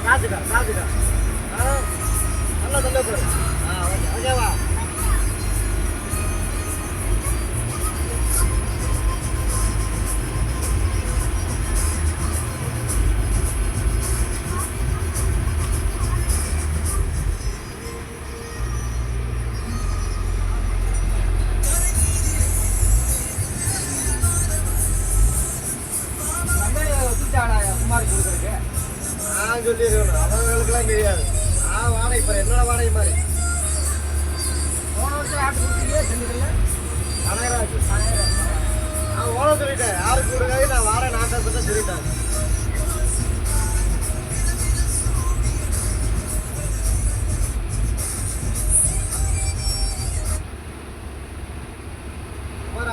காத்துக்கா காத்துக்கா நல்லா சொல்ல போடு. ஓகே ஓகேவா? குமார் கொடுக்குறதுக்கு நான் சொல்லிடுவேன். அவங்களுக்குலாம் தெரியாது. வாடகை பாரு, என்னோட வாடகை மாதிரி. போன வருஷம் ஆட்டு கொடுத்தீங்க செஞ்சுக்கல. கனகராஜ் நான் ஓன சொல்லிட்டேன். யாருக்கு கொடுக்காது நான் வாடகை நாட்டத்தை சொல்லிட்டேன்.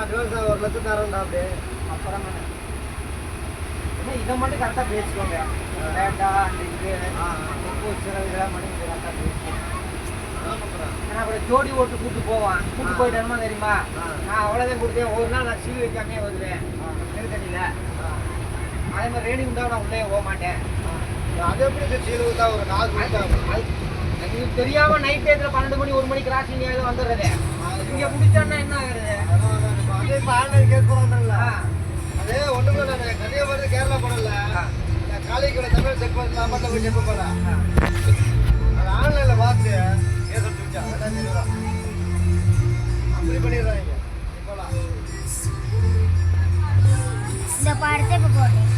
அட்வான்ஸ் 1 லட்சம் தரேன்டா. அப்படியே அப்புறம் இதை மட்டும் கரெக்டாக பேசிக்கோங்க. வேண்டாம் அந்த இது இதெல்லாம் மட்டும் கரெக்டாக பேசிக்கோங்க. ஏன்னா அப்புறம் ஜோடி ஓட்டு கூப்பிட்டு போவான். கூப்பிட்டு போயிட்டேன்னா தெரியுமா, நான் அவ்வளோதான் கொடுத்தேன். ஒரு நாள் நான் சீல் வைக்காமே வருவேன் நெருக்கடியில். அதே மாதிரி ரேடிங் உண்டா நான் உள்ளே போக மாட்டேன். அது எப்படி சீல் ஊற்றா ஒரு நாள் கொடுத்தா எனக்கு தெரியாமல் நைட் டேத்தில் 12 மணி 1 மணிக்கு கிராசிங் ஏதோ வந்துடுறது. இங்கே முடிச்சான்னா என்ன ஆகுறது? அதே இப்போ ஆன்லைன் கேஸ் போகிறாங்கல்ல, அதே ஒன்றுமே நான் கன்னியாகுமரி கேரளா போடல. காலைக்குள்ள தமிழ் செக் பண்ணலாம் மட்டும் போய் செக் போகிறேன். அது ஆன்லைனில் பார்த்து கேஸ் வச்சுச்சா அப்படி பண்ணிடுறாங்க. இப்போலாம் இந்த படத்தை இப்போ போட்டேன்.